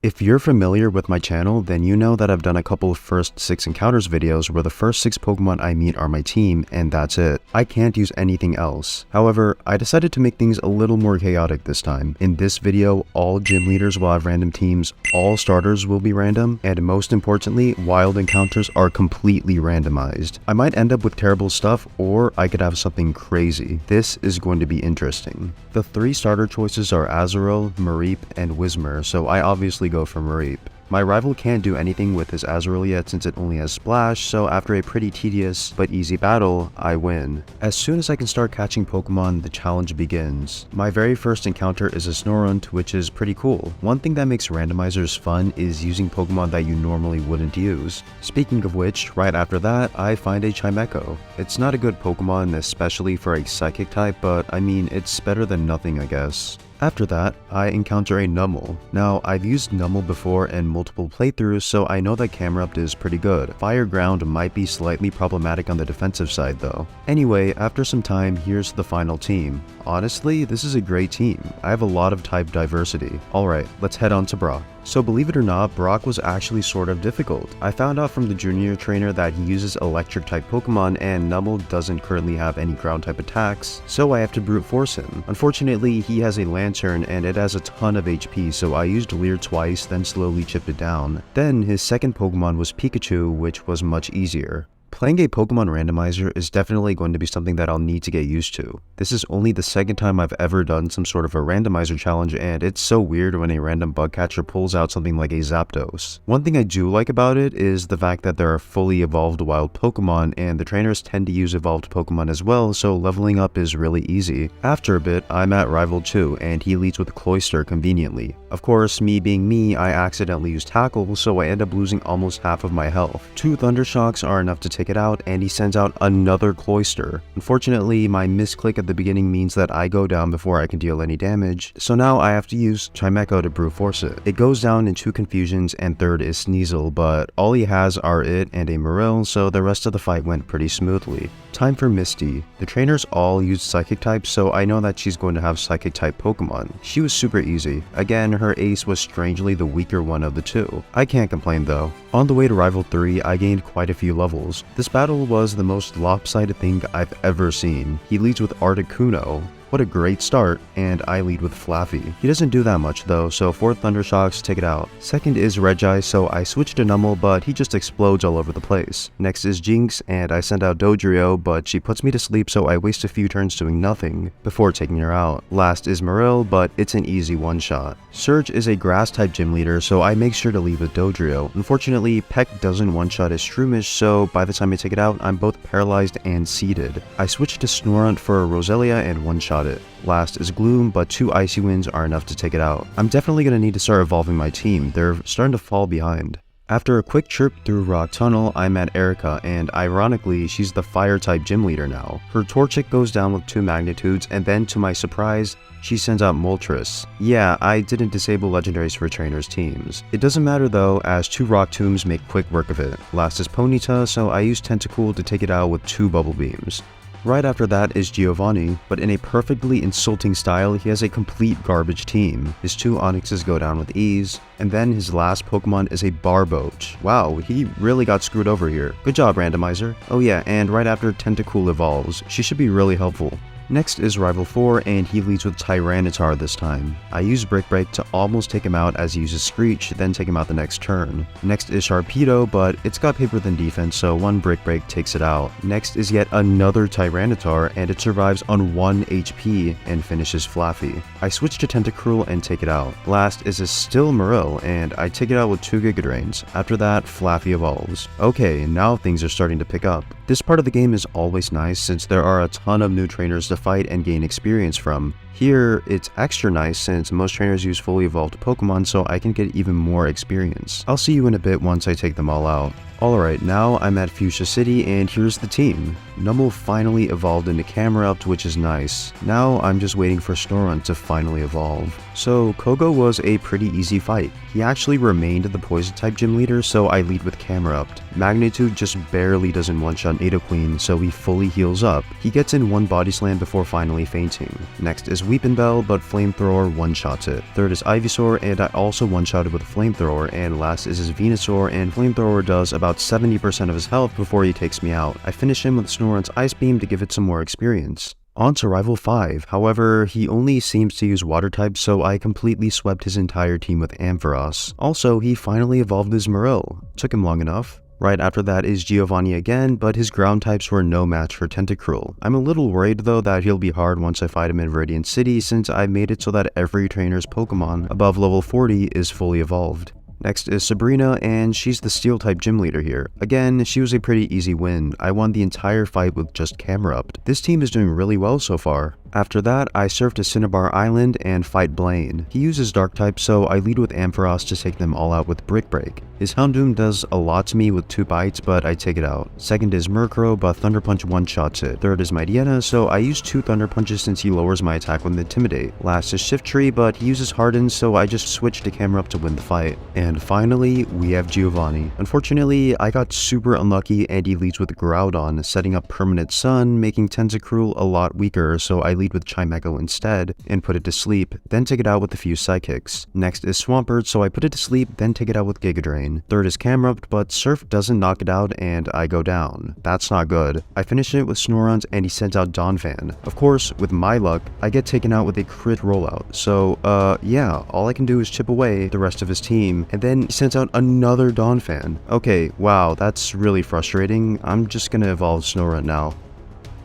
If you're familiar with my channel, then you know that I've done a couple of first 6 encounters videos where the first 6 Pokemon I meet are my team, and that's it. I can't use anything else. However, I decided to make things a little more chaotic this time. In this video, all gym leaders will have random teams, all starters will be random, and most importantly, wild encounters are completely randomized. I might end up with terrible stuff, or I could have something crazy. This is going to be interesting. The 3 starter choices are Azurill, Mareep, and Whismur, so I obviously go for Mareep. My rival can't do anything with his Azurill yet since it only has Splash, so after a pretty tedious but easy battle, I win. As soon as I can start catching Pokemon, the challenge begins. My very first encounter is a Snorrunt, which is pretty cool. One thing that makes randomizers fun is using Pokemon that you normally wouldn't use. Speaking of which, right after that, I find a Chimecho. It's not a good Pokemon, especially for a Psychic type, but I mean, it's better than nothing, I guess. After that, I encounter a Numel. Now, I've used Numel before in multiple playthroughs, so I know that Camerupt is pretty good. Fire Ground might be slightly problematic on the defensive side though. Anyway, after some time, here's the final team. Honestly, this is a great team. I have a lot of type diversity. Alright, let's head on to Brock. So believe it or not, Brock was actually sort of difficult. I found out from the junior trainer that he uses electric type Pokemon and Numel doesn't currently have any ground type attacks, so I have to brute force him. Unfortunately, he has a Lantern and it has a ton of HP, so I used Leer twice, then slowly chipped it down. Then his second Pokemon was Pikachu, which was much easier. Playing a Pokemon Randomizer is definitely going to be something that I'll need to get used to. This is only the second time I've ever done some sort of a randomizer challenge, and it's so weird when a random bug catcher pulls out something like a Zapdos. One thing I do like about it is the fact that there are fully evolved wild Pokemon, and the trainers tend to use evolved Pokemon as well, so leveling up is really easy. After a bit, I'm at Rival 2, and he leads with Cloyster conveniently. Of course, me being me, I accidentally use Tackle, so I end up losing almost half of my health. 2 Thundershocks are enough to take it out, and he sends out another Cloyster. Unfortunately, my misclick at the beginning means that I go down before I can deal any damage, so now I have to use Chimecho to brute force it. It goes down in 2 confusions, and third is Sneasel, but all he has are it and a Marill, so the rest of the fight went pretty smoothly. Time for Misty. The trainers all use Psychic types, so I know that she's going to have Psychic type Pokemon. She was super easy. Again, her ace was strangely the weaker one of the 2. I can't complain though. On the way to Rival 3, I gained quite a few levels. This battle was the most lopsided thing I've ever seen. He leads with Articuno. What a great start, and I lead with Flaffy. He doesn't do that much though, so 4 Thundershocks take it out. Second is Reggie, so I switch to Numel, but he just explodes all over the place. Next is Jinx, and I send out Dodrio, but she puts me to sleep, so I waste a few turns doing nothing before taking her out. Last is Marill, but it's an easy one-shot. Surge is a grass type gym leader, so I make sure to leave with Dodrio. Unfortunately, Peck doesn't one-shot his Shroomish, so by the time I take it out, I'm both paralyzed and seated. I switch to Snorrunt for a Roselia and one-shot it. Last is Gloom, but 2 Icy Winds are enough to take it out. I'm definitely going to need to start evolving my team. They're starting to fall behind. After a quick trip through Rock Tunnel, I'm at Erica, and ironically, she's the Fire-type gym leader now. Her Torchic goes down with 2 Magnitudes, and then to my surprise, she sends out Moltres. Yeah, I didn't disable legendaries for trainers' teams. It doesn't matter though, as 2 Rock Tombs make quick work of it. Last is Ponyta, so I use Tentacool to take it out with 2 Bubble Beams. Right after that is Giovanni, but in a perfectly insulting style, he has a complete garbage team. His 2 Onyxes go down with ease, and then his last Pokemon is a Barboach. Wow, he really got screwed over here. Good job, Randomizer. Oh yeah, and right after Tentacool evolves, she should be really helpful. Next is Rival 4, and he leads with Tyranitar this time. I use Brick Break to almost take him out as he uses Screech, then take him out the next turn. Next is Sharpedo, but it's got Paper Thin defense, so 1 Brick Break takes it out. Next is yet another Tyranitar, and it survives on 1 HP and finishes Flaffy. I switch to Tentacruel and take it out. Last is a still Marill, and I take it out with 2 Giga Drains. After that, Flaffy evolves. Okay, now things are starting to pick up. This part of the game is always nice since there are a ton of new trainers to fight and gain experience from. Here, it's extra nice since most trainers use fully evolved Pokemon, so I can get even more experience. I'll see you in a bit once I take them all out. Alright, now I'm at Fuchsia City, and here's the team. Numel finally evolved into Camerupt, which is nice. Now I'm just waiting for Snorunt to finally evolve. So Kogo was a pretty easy fight. He actually remained the Poison type gym leader, so I lead with Camerupt. Magnitude just barely doesn't one-shot on Nidoqueen, so he fully heals up. He gets in one body slam before finally fainting. Next is Weepinbell, but Flamethrower one-shots it. Third is Ivysaur, and I also one-shotted with a Flamethrower, and last is his Venusaur, and Flamethrower does about 70% of his health before he takes me out. I finish him with Snorunt's Ice Beam to give it some more experience. On to Rival 5, however, he only seems to use water types, so I completely swept his entire team with Ampharos. Also, he finally evolved his Marill. Took him long enough. Right after that is Giovanni again, but his ground types were no match for Tentacruel. I'm a little worried though that he'll be hard once I fight him in Viridian City, since I made it so that every trainer's Pokemon above level 40 is fully evolved. Next is Sabrina, and she's the Steel-type gym leader here. Again, she was a pretty easy win. I won the entire fight with just Camerupt. This team is doing really well so far. After that, I surf to Cinnabar Island and fight Blaine. He uses Dark type, so I lead with Ampharos to take them all out with Brick Break. His Houndoom does a lot to me with 2 bites, but I take it out. Second is Murkrow, but Thunder Punch one-shots it. Third is Mightyena, so I use 2 Thunder Punches since he lowers my attack with Intimidate. Last is Shiftry, but he uses Harden, so I just switch to Camerupt to win the fight. And finally, we have Giovanni. Unfortunately, I got super unlucky and he leads with Groudon, setting up Permanent Sun, making Tentacruel a lot weaker, so I lead with Chimecho instead and put it to sleep, then take it out with a few Psychics. Next is Swampert, so I put it to sleep, then take it out with Giga Drain. Third is Camerupt, but Surf doesn't knock it out and I go down. That's not good. I finish it with Snorunt and he sends out Donphan. Of course, with my luck, I get taken out with a crit rollout, so yeah, all I can do is chip away the rest of his team, and then he sends out another Donphan. Okay, wow, that's really frustrating. I'm just gonna evolve Snorunt now.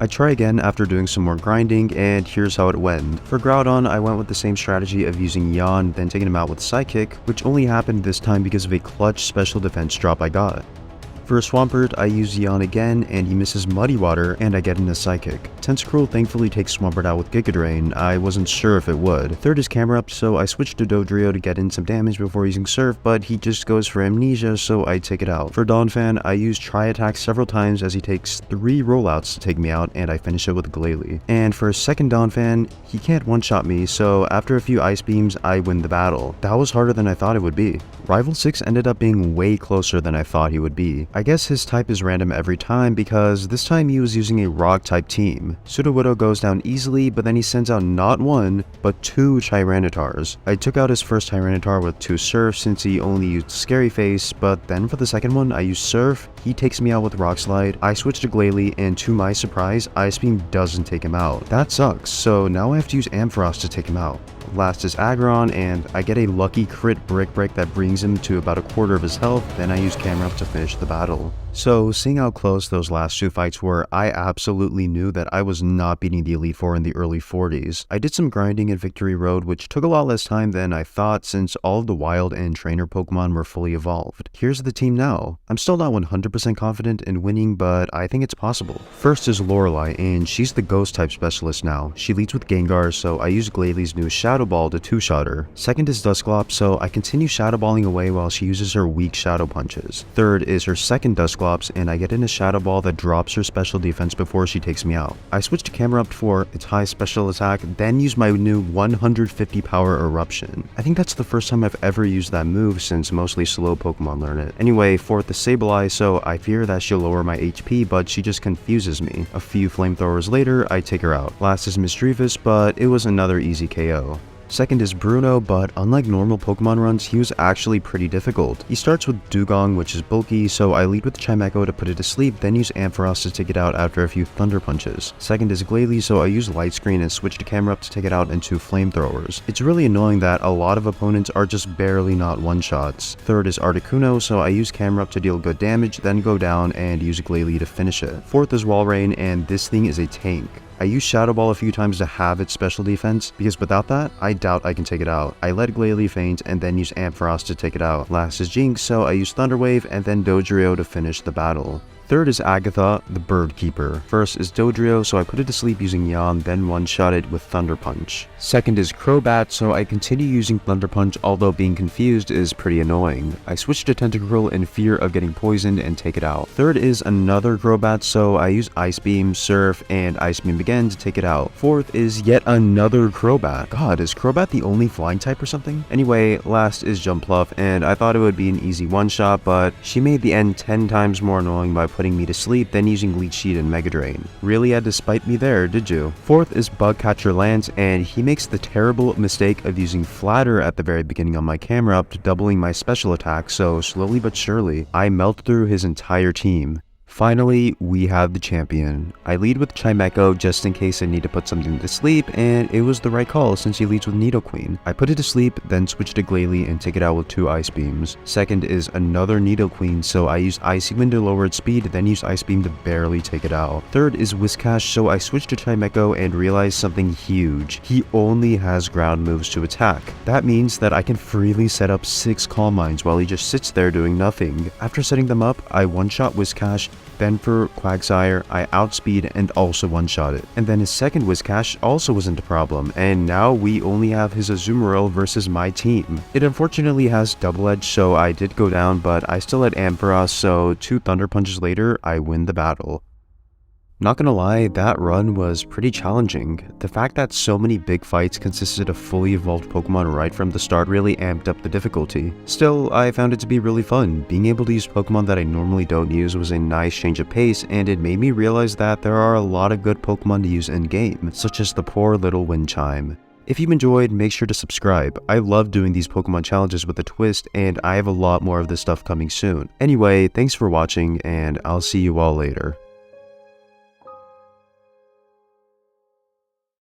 I try again after doing some more grinding, and here's how it went. For Groudon, I went with the same strategy of using Yawn, then taking him out with Psychic, which only happened this time because of a clutch special defense drop I got. For Swampert, I use Yawn again, and he misses Muddy Water, and I get in a Psychic. Tentacruel thankfully takes Swampert out with Giga Drain. I wasn't sure if it would. Third is Camerupt, so I switched to Dodrio to get in some damage before using Surf, but he just goes for Amnesia, so I take it out. For Donphan, I use Tri-Attack several times as he takes 3 rollouts to take me out, and I finish it with Glalie. And for second Donphan, he can't one-shot me, so after a few Ice Beams, I win the battle. That was harder than I thought it would be. Rival 6 ended up being way closer than I thought he would be. I guess his type is random every time because this time he was using a rock type team. Sudowoodo goes down easily, but then he sends out not 1, but 2 Tyrannitars. I took out his first Tyranitar with 2 Surf since he only used Scary Face, but then for the second one I use Surf, he takes me out with Rock Slide, I switch to Glalie, and to my surprise, Ice Beam doesn't take him out. That sucks, so now I have to use Ampharos to take him out. Last is Aggron, and I get a lucky crit Brick Break that brings him to about a quarter of his health, then I use Camerupt to finish the battle. So, seeing how close those last 2 fights were, I absolutely knew that I was not beating the Elite Four in the early 40s. I did some grinding in Victory Road, which took a lot less time than I thought since all of the wild and trainer Pokemon were fully evolved. Here's the team now. I'm still not 100% confident in winning, but I think it's possible. First is Lorelei, and she's the Ghost type specialist now. She leads with Gengar, so I use Glalie's new Shadow Ball to 2-shot her. Second is Dusclops, so I continue Shadow Balling away while she uses her weak Shadow Punches. Third is her second Dusclops, and I get in a Shadow Ball that drops her special defense before she takes me out. I switch to Camerupt for its high special attack, then use my new 150 power Eruption. I think that's the first time I've ever used that move since mostly slow Pokemon learn it. Anyway, fourth is Sableye, so I fear that she'll lower my HP, but she just confuses me. A few Flamethrowers later, I take her out. Last is Misdreavus, but it was another easy KO. Second is Bruno, but unlike normal Pokemon runs, he was actually pretty difficult. He starts with Dugong, which is bulky, so I lead with Chimecho to put it to sleep, then use Ampharos to take it out after a few Thunder Punches. Second is Glalie, so I use Light Screen and switch to Camerupt to take it out into Flamethrowers. It's really annoying that a lot of opponents are just barely not one-shots. Third is Articuno, so I use Camerupt to deal good damage, then go down and use Glalie to finish it. Fourth is Walrein, and this thing is a tank. I use Shadow Ball a few times to have its special defense, because without that, I doubt I can take it out. I let Glalie faint and then use Ampharos to take it out. Last is Jinx, so I use Thunder Wave and then Dodrio to finish the battle. Third is Agatha, the Bird Keeper. First is Dodrio, so I put it to sleep using Yawn, then one-shot it with Thunder Punch. Second is Crobat, so I continue using Thunder Punch, although being confused is pretty annoying. I switch to Tentacruel in fear of getting poisoned and take it out. Third is another Crobat, so I use Ice Beam, Surf, and Ice Beam again to take it out. Fourth is yet another Crobat. God, is Crobat the only flying type or something? Anyway, last is Jumpluff, and I thought it would be an easy one-shot, but she made the end 10 times more annoying by putting me to sleep, then using Leech Seed and Mega Drain. Really had to spite me there, did you? Fourth is Bug Catcher Lance, and he makes the terrible mistake of using Flatter at the very beginning on my camera up to doubling my special attack, so slowly but surely, I melt through his entire team. Finally, we have the champion. I lead with Chimecho just in case I need to put something to sleep, and it was the right call since he leads with Nidoqueen. I put it to sleep, then switch to Glalie and take it out with 2 Ice Beams. Second is another Nidoqueen, so I use Icy Wind to lower its speed, then use Ice Beam to barely take it out. Third is Whiscash, so I switch to Chimecho and realize something huge. He only has ground moves to attack. That means that I can freely set up 6 Calm Minds while he just sits there doing nothing. After setting them up, I one-shot Whiscash, then for Quagsire, I outspeed and also one-shot it. And then his second Whiscash also wasn't a problem, and now we only have his Azumarill versus my team. It unfortunately has Double Edge, so I did go down, but I still had Ampharos, so 2 Thunder Punches later, I win the battle. Not gonna lie, that run was pretty challenging. The fact that so many big fights consisted of fully evolved Pokemon right from the start really amped up the difficulty. Still, I found it to be really fun. Being able to use Pokemon that I normally don't use was a nice change of pace, and it made me realize that there are a lot of good Pokemon to use in-game, such as the poor little wind chime. If you've enjoyed, make sure to subscribe. I love doing these Pokemon challenges with a twist, and I have a lot more of this stuff coming soon. Anyway, thanks for watching, and I'll see you all later.